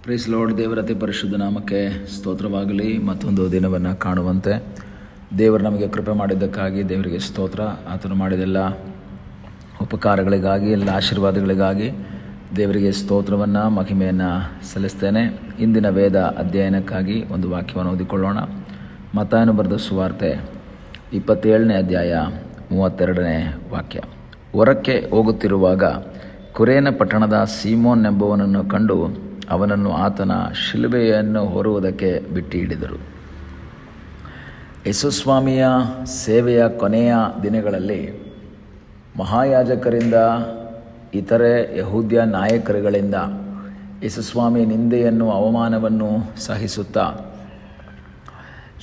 Price lord. ದೇವರ ಅತಿ ಪರಿಶುದ್ಧ ನಾಮಕ್ಕೆ ಸ್ತೋತ್ರವಾಗಲಿ. ಮತ್ತೊಂದು ದಿನವನ್ನು ಕಾಣುವಂತೆ ದೇವರು ನಮಗೆ ಕೃಪೆ ಮಾಡಿದ್ದಕ್ಕಾಗಿ ದೇವರಿಗೆ ಸ್ತೋತ್ರ. ಆತನು ಮಾಡಿದೆಲ್ಲ ಉಪಕಾರಗಳಿಗಾಗಿ, ಎಲ್ಲ ಆಶೀರ್ವಾದಗಳಿಗಾಗಿ ದೇವರಿಗೆ ಸ್ತೋತ್ರವನ್ನು, ಮಹಿಮೆಯನ್ನು ಸಲ್ಲಿಸ್ತೇನೆ. ಇಂದಿನ ವೇದ ಅಧ್ಯಯನಕ್ಕಾಗಿ ಒಂದು ವಾಕ್ಯವನ್ನು ಓದಿಕೊಳ್ಳೋಣ. ಮತ್ತಾಯನು ಬರೆದ ಸುವಾರ್ತೆ 27ನೇ ಅಧ್ಯಾಯ 32ನೇ ವಾಕ್ಯ. ಹೊರಕ್ಕೆ ಹೋಗುತ್ತಿರುವಾಗ ಕುರೇನ ಪಟ್ಟಣದ ಸೀಮೋನ್ ಎಂಬುವನನ್ನು ಕಂಡು ಅವನನ್ನು ಆತನ ಶಿಲುಬೆಯನ್ನು ಹೊರುವುದಕ್ಕೆ ಬಿಟ್ಟು ಹಿಡಿದರು. ಯೇಸುಸ್ವಾಮಿಯ ಸೇವೆಯ ಕೊನೆಯ ದಿನಗಳಲ್ಲಿ ಮಹಾಯಾಜಕರಿಂದ, ಇತರೆ ಯಹೂದ್ಯ ನಾಯಕರುಗಳಿಂದ ಯೇಸುಸ್ವಾಮಿ ನಿಂದೆಯನ್ನು, ಅವಮಾನವನ್ನು ಸಹಿಸುತ್ತಾ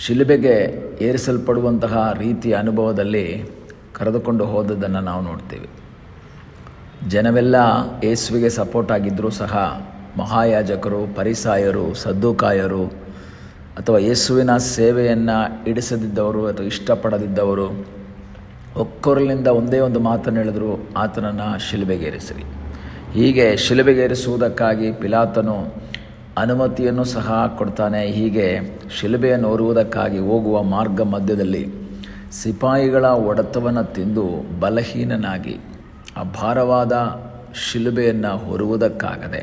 ಶಿಲುಬೆಗೆ ಏರಿಸಲ್ಪಡುವಂತಹ ರೀತಿಯ ಅನುಭವದಲ್ಲಿ ಕರೆದುಕೊಂಡು ಹೋದದ್ದನ್ನು ನಾವು ನೋಡ್ತೀವಿ. ಜನವೆಲ್ಲ ಯೇಸುವಿಗೆ ಸಪೋರ್ಟ್ ಆಗಿದ್ದರೂ ಸಹ ಮಹಾಯಾಜಕರು, ಫರಿಸಾಯರು, ಸದ್ದುಕಾಯರು ಅಥವಾ ಯೇಸುವಿನ ಸೇವೆಯನ್ನು ಹಿಡಿಸದಿದ್ದವರು ಅಥವಾ ಇಷ್ಟಪಡದಿದ್ದವರು ಒಕ್ಕೊರಲಿನಿಂದ ಒಂದೇ ಒಂದು ಮಾತನ್ನು ಹೇಳಿದ್ರು, ಆತನನ್ನು ಶಿಲುಬೆಗೇರಿಸಿರಿ. ಹೀಗೆ ಶಿಲುಬೆಗೇರಿಸುವುದಕ್ಕಾಗಿ ಪಿಲಾತನು ಅನುಮತಿಯನ್ನು ಸಹ ಕೊಡ್ತಾನೆ. ಹೀಗೆ ಶಿಲುಬೆಯನ್ನು ಹೊರುವುದಕ್ಕಾಗಿ ಹೋಗುವ ಮಾರ್ಗ ಮಧ್ಯದಲ್ಲಿ ಸಿಪಾಯಿಗಳ ಹೊಡೆತವನ್ನು ತಿಂದು ಬಲಹೀನನಾಗಿ ಆ ಭಾರವಾದ ಶಿಲುಬೆಯನ್ನು ಹೊರುವುದಕ್ಕಾಗದೆ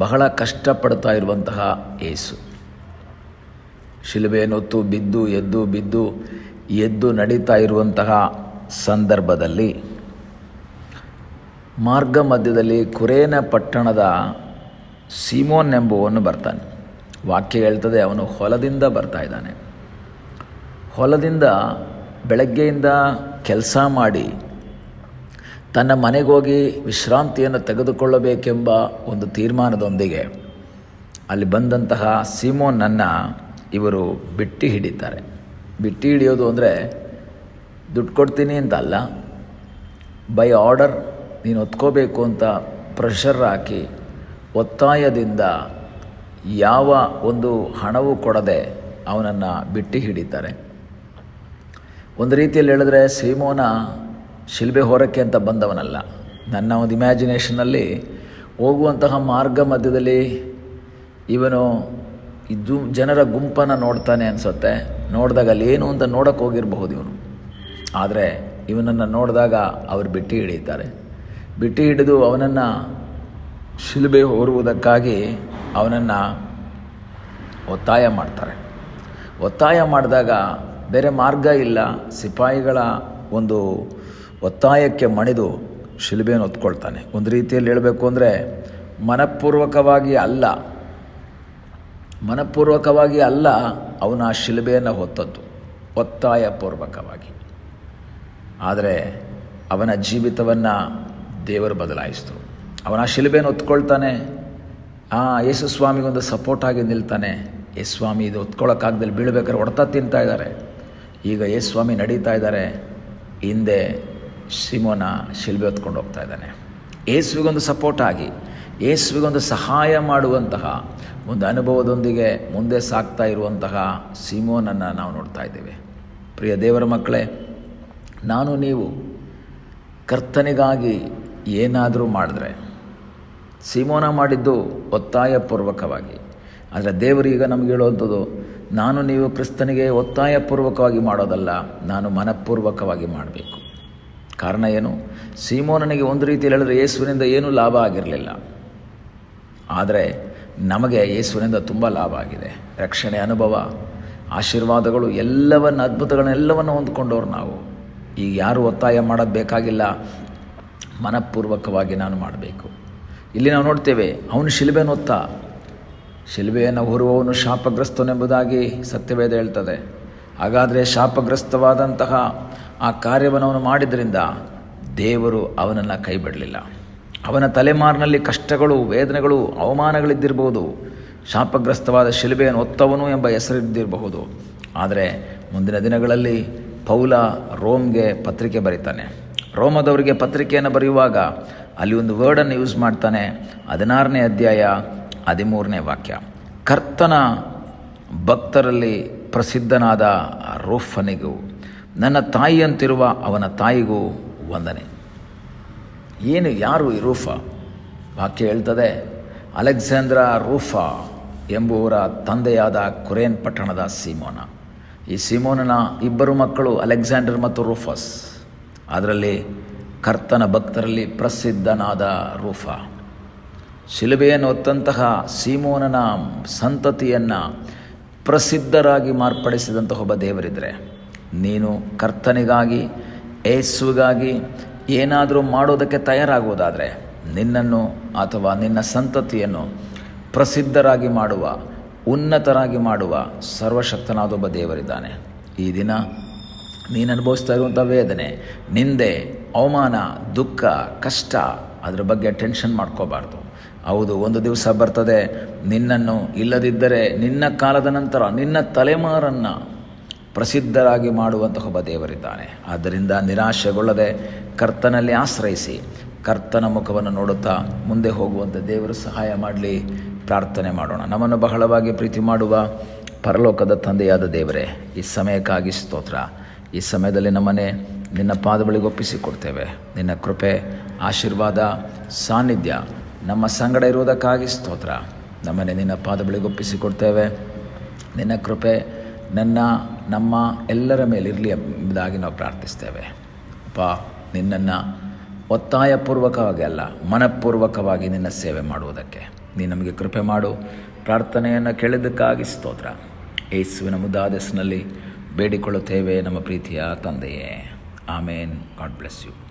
ಬಹಳ ಕಷ್ಟಪಡ್ತಾ ಇರುವಂತಹ ಯೇಸು ಶಿಲುಬೆಯನ್ನು ಹೊತ್ತು ಎದ್ದು ನಡೀತಾ ಇರುವಂತಹ ಸಂದರ್ಭದಲ್ಲಿ ಮಾರ್ಗ ಮಧ್ಯದಲ್ಲಿ ಕುರೇನ ಪಟ್ಟಣದ ಸೀಮೋನ್ ಎಂಬುವನು ಬರ್ತಾನೆ. ವಾಕ್ಯ ಹೇಳ್ತದೆ, ಅವನು ಹೊಲದಿಂದ ಬರ್ತಾ ಇದ್ದಾನೆ. ಹೊಲದಿಂದ ಬೆಳಗ್ಗೆಯಿಂದ ಕೆಲಸ ಮಾಡಿ ತನ್ನ ಮನೆಗೋಗಿ ವಿಶ್ರಾಂತಿಯನ್ನು ತೆಗೆದುಕೊಳ್ಳಬೇಕೆಂಬ ಒಂದು ತೀರ್ಮಾನದೊಂದಿಗೆ ಅಲ್ಲಿ ಬಂದಂತಹ ಸೀಮೋನನ್ನು ಇವರು ಬಿಟ್ಟು ಹಿಡಿತಾರೆ. ಬಿಟ್ಟು ಹಿಡಿಯೋದು ಅಂದರೆ ದುಡ್ಡು ಕೊಡ್ತೀನಿ ಅಂತ ಅಲ್ಲ, ಬೈ ಆರ್ಡರ್ ನೀನು ಹೊತ್ಕೋಬೇಕು ಅಂತ ಪ್ರೆಷರ್ ಹಾಕಿ ಒತ್ತಾಯದಿಂದ ಯಾವ ಒಂದು ಹಣವೂ ಕೊಡದೆ ಅವನನ್ನು ಬಿಟ್ಟು ಹಿಡಿತಾರೆ. ಒಂದು ರೀತಿಯಲ್ಲಿ ಹೇಳಿದ್ರೆ ಸೀಮೋನ ಶಿಲ್ಬೆ ಹೊರಕ್ಕೆ ಅಂತ ಬಂದವನಲ್ಲ. ನನ್ನ ಒಂದು ಇಮ್ಯಾಜಿನೇಷನಲ್ಲಿ ಹೋಗುವಂತಹ ಮಾರ್ಗ ಮಧ್ಯದಲ್ಲಿ ಇವನು ಇದು ಜನರ ಗುಂಪನ್ನು ನೋಡ್ತಾನೆ ಅನಿಸುತ್ತೆ. ನೋಡಿದಾಗ ಅಲ್ಲಿ ಏನು ಅಂತ ನೋಡೋಕ್ಕೆ ಹೋಗಿರಬಹುದು ಇವನು. ಆದರೆ ಇವನನ್ನು ನೋಡಿದಾಗ ಅವರು ಬಿಟ್ಟು ಹಿಡಿತಾರೆ. ಬಿಟ್ಟು ಹಿಡಿದು ಅವನನ್ನು ಶಿಲುಬೆ ಹೊರುವುದಕ್ಕಾಗಿ ಅವನನ್ನು ಒತ್ತಾಯ ಮಾಡ್ತಾರೆ. ಒತ್ತಾಯ ಮಾಡಿದಾಗ ಬೇರೆ ಮಾರ್ಗ ಇಲ್ಲ. ಸಿಪಾಯಿಗಳ ಒಂದು ಒತ್ತಾಯಕ್ಕೆ ಮಣಿದು ಶಿಲುಬೆಯನ್ನು ಹೊತ್ಕೊಳ್ತಾನೆ. ಒಂದು ರೀತಿಯಲ್ಲಿ ಹೇಳಬೇಕು ಅಂದರೆ ಮನಪೂರ್ವಕವಾಗಿ ಅಲ್ಲ ಅವನ ಆ ಶಿಲುಬೆಯನ್ನು ಹೊತ್ತದ್ದು, ಒತ್ತಾಯಪೂರ್ವಕವಾಗಿ. ಆದರೆ ಅವನ ಜೀವಿತವನ್ನು ದೇವರು ಬದಲಾಯಿಸಿತು. ಅವನ ಆ ಶಿಲುಬೆಯನ್ನು ಹೊತ್ಕೊಳ್ತಾನೆ. ಯೇಸು ಸ್ವಾಮಿಗೊಂದು ಸಪೋರ್ಟ್ ಆಗಿ ನಿಲ್ತಾನೆ. ಯೇಸು ಸ್ವಾಮಿ ಇದು ಹೊತ್ಕೊಳ್ಳೋಕ್ಕಾಗ್ದಲ್ಲಿ ಬೀಳಬೇಕಾದ್ರೆ ಹೊಡ್ತಾ ತಿಂತಾ ಇದ್ದಾರೆ. ಈಗ ಯೇಸು ಸ್ವಾಮಿ ನಡೀತಾ ಇದ್ದಾರೆ, ಹಿಂದೆ ಸೀಮೋನ ಶಿಲುಬೆ ಹೊತ್ಕೊಂಡು ಹೋಗ್ತಾ ಇದ್ದಾನೆ. ಯೇಸುವಿಗೊಂದು ಸಪೋರ್ಟ್ ಆಗಿ, ಯೇಸುವಿಗೊಂದು ಸಹಾಯ ಮಾಡುವಂತಹ ಒಂದು ಅನುಭವದೊಂದಿಗೆ ಮುಂದೆ ಸಾಗ್ತಾ ಇರುವಂತಹ ಸೀಮೋನನ್ನು ನಾವು ನೋಡ್ತಾ ಇದ್ದೇವೆ. ಪ್ರಿಯ ದೇವರ ಮಕ್ಕಳೇ, ನಾನು ನೀವು ಕರ್ತನಿಗಾಗಿ ಏನಾದರೂ ಮಾಡಿದ್ರೆ, ಸೀಮೋನ ಮಾಡಿದ್ದು ಒತ್ತಾಯಪೂರ್ವಕವಾಗಿ. ಆದರೆ ದೇವರು ಈಗ ನಮಗೆ ಹೇಳುವಂಥದ್ದು, ನಾನು ನೀವು ಕ್ರಿಸ್ತನಿಗೆ ಒತ್ತಾಯಪೂರ್ವಕವಾಗಿ ಮಾಡೋದಲ್ಲ, ನಾನು ಮನಪೂರ್ವಕವಾಗಿ ಮಾಡಬೇಕು. ಕಾರಣ ಏನು? ಸೀಮೋನನಿಗೆ ಒಂದು ರೀತಿಯಲ್ಲಿ ಹೇಳಿದ್ರೆ ಯೇಸುವಿನಿಂದ ಏನೂ ಲಾಭ ಆಗಿರಲಿಲ್ಲ. ಆದರೆ ನಮಗೆ ಯೇಸುವಿನಿಂದ ತುಂಬ ಲಾಭ ಆಗಿದೆ. ರಕ್ಷಣೆ ಅನುಭವ, ಆಶೀರ್ವಾದಗಳು, ಅದ್ಭುತಗಳನ್ನೆಲ್ಲವನ್ನು ಹೊಂದ್ಕೊಂಡವ್ರು ನಾವು. ಈಗ ಯಾರು ಒತ್ತಾಯ ಮಾಡೋದು ಬೇಕಾಗಿಲ್ಲ, ಮನಪೂರ್ವಕವಾಗಿ ನಾನು ಮಾಡಬೇಕು. ಇಲ್ಲಿ ನಾವು ನೋಡ್ತೇವೆ, ಅವನು ಶಿಲುಬೆಯನ್ನು ಹೊರುವವನು ಶಾಪಗ್ರಸ್ತನೆಂಬುದಾಗಿ ಸತ್ಯವೇದ ಹೇಳ್ತದೆ. ಹಾಗಾದರೆ ಶಾಪಗ್ರಸ್ತವಾದಂತಹ ಆ ಕಾರ್ಯವನ್ನು ಅವನು ಮಾಡಿದ್ರಿಂದ ದೇವರು ಅವನನ್ನು ಕೈ ಬಿಡಲಿಲ್ಲ. ಅವನ ತಲೆಮಾರಿನಲ್ಲಿ ಕಷ್ಟಗಳು, ವೇದನೆಗಳು, ಅವಮಾನಗಳಿದ್ದಿರಬಹುದು. ಶಾಪಗ್ರಸ್ತವಾದ ಶಿಲುಬೆಯನ್ನು ಹೊತ್ತವನು ಎಂಬ ಹೆಸರಿದ್ದಿರಬಹುದು. ಆದರೆ ಮುಂದಿನ ದಿನಗಳಲ್ಲಿ ಪೌಲ ರೋಮ್ಗೆ ಪತ್ರಿಕೆ ಬರೀತಾನೆ. ರೋಮದವರಿಗೆ ಪತ್ರಿಕೆಯನ್ನು ಬರೆಯುವಾಗ ಅಲ್ಲಿ ಒಂದು ವರ್ಡನ್ನು ಯೂಸ್ ಮಾಡ್ತಾನೆ. 16ನೇ ಅಧ್ಯಾಯ 13ನೇ ವಾಕ್ಯ. ಕರ್ತನ ಭಕ್ತರಲ್ಲಿ ಪ್ರಸಿದ್ಧನಾದ ರೂಫನಿಗೂ ನನ್ನ ತಾಯಿಯಂತಿರುವ ಅವನ ತಾಯಿಗೂ ವಂದನೆ. ಯಾರು ಈ ರೂಫ? ವಾಕ್ಯ ಹೇಳ್ತದೆ, ಅಲೆಕ್ಸಾಂದ್ರ ರೂಫಾ ಎಂಬುವರ ತಂದೆಯಾದ ಕುರೇನ್ ಪಟ್ಟಣದ ಸೀಮೋನ. ಈ ಸೀಮೋನನ ಇಬ್ಬರು ಮಕ್ಕಳು ಅಲೆಕ್ಸಾಂಡರ್ ಮತ್ತು ರೂಫಸ್. ಅದರಲ್ಲಿ ಕರ್ತನ ಭಕ್ತರಲ್ಲಿ ಪ್ರಸಿದ್ಧನಾದ ರೂಫಾ. ಶಿಲುಬೆಯನ್ನು ಹೊತ್ತಂತಹ ಸೀಮೋನನ ಸಂತತಿಯನ್ನು ಪ್ರಸಿದ್ಧರಾಗಿ ಮಾರ್ಪಡಿಸಿದಂತಹ ಒಬ್ಬ ದೇವರಿದ್ದರೆ, ನೀನು ಕರ್ತನಿಗಾಗಿ ಯೇಸುವಿಗಾಗಿ ಏನಾದರೂ ಮಾಡೋದಕ್ಕೆ ತಯಾರಾಗುವುದಾದರೆ ನಿನ್ನನ್ನು ಅಥವಾ ನಿನ್ನ ಸಂತತಿಯನ್ನು ಪ್ರಸಿದ್ಧರಾಗಿ ಮಾಡುವ, ಉನ್ನತರಾಗಿ ಮಾಡುವ ಸರ್ವಶಕ್ತನಾದ ಒಬ್ಬ ದೇವರಿದ್ದಾನೆ. ಈ ದಿನ ನೀನು ಅನುಭವಿಸ್ತಾ ಇರುವಂಥ ವೇದನೆ, ನಿಂದೆ, ಅವಮಾನ, ದುಃಖ, ಕಷ್ಟ, ಅದರ ಬಗ್ಗೆ ಟೆನ್ಷನ್ ಮಾಡ್ಕೋಬಾರ್ದು. ಹೌದು, ಒಂದು ದಿವಸ ಬರ್ತದೆ, ನಿನ್ನನ್ನು ಇಲ್ಲದಿದ್ದರೆ ನಿನ್ನ ಕಾಲದ ನಂತರ ನಿನ್ನ ತಲೆಮಾರನ್ನು ಪ್ರಸಿದ್ಧರಾಗಿ ಮಾಡುವಂತಹ ಒಬ್ಬ ದೇವರಿದ್ದಾನೆ. ಆದ್ದರಿಂದ ನಿರಾಶೆಗೊಳ್ಳದೆ ಕರ್ತನಲ್ಲಿ ಆಶ್ರಯಿಸಿ ಕರ್ತನ ಮುಖವನ್ನು ನೋಡುತ್ತಾ ಮುಂದೆ ಹೋಗುವಂಥ ದೇವರು ಸಹಾಯ ಮಾಡಲಿ. ಪ್ರಾರ್ಥನೆ ಮಾಡೋಣ. ನಮ್ಮನ್ನು ಬಹಳವಾಗಿ ಪ್ರೀತಿ ಮಾಡುವ ಪರಲೋಕದ ತಂದೆಯಾದ ದೇವರೇ, ಈ ಸಮಯಕ್ಕಾಗಿ ಸ್ತೋತ್ರ. ಈ ಸಮಯದಲ್ಲಿ ನಮ್ಮನ್ನೇ ನಿನ್ನ ಪಾದಗಳಿಗೆ ಒಪ್ಪಿಸಿಕೊಡ್ತೇವೆ. ನಿನ್ನ ಕೃಪೆ, ಆಶೀರ್ವಾದ, ಸಾನ್ನಿಧ್ಯ ನಮ್ಮ ಸಂಗಡ ಇರುವುದಕ್ಕಾಗಿ ಸ್ತೋತ್ರ. ನಮ್ಮನ್ನೇ ನಿನ್ನ ಪಾದಗಳಿಗೆ ಒಪ್ಪಿಸಿಕೊಡ್ತೇವೆ. ನಿನ್ನ ಕೃಪೆ ನಮ್ಮ ಎಲ್ಲರ ಮೇಲಿರಲಿ ಎಂಬುದಾಗಿ ನಾವು ಪ್ರಾರ್ಥಿಸ್ತೇವೆ. ನಿನ್ನನ್ನು ಒತ್ತಾಯಪೂರ್ವಕವಾಗಿ ಅಲ್ಲ, ಮನಪೂರ್ವಕವಾಗಿ ನಿನ್ನ ಸೇವೆ ಮಾಡುವುದಕ್ಕೆ ನೀನು ನಮಗೆ ಕೃಪೆ ಮಾಡು. ಪ್ರಾರ್ಥನೆಯನ್ನು ಕೇಳಿದ್ದಕ್ಕಾಗಿ ಸ್ತೋತ್ರ. ಯೇಸುವಿನ ಮುದ್ದಾದ ಹೆಸರಿನಲ್ಲಿ ಬೇಡಿಕೊಳ್ಳುತ್ತೇವೆ ನಮ್ಮ ಪ್ರೀತಿಯ ತಂದೆಯೇ. ಆಮೇನ್. God bless you.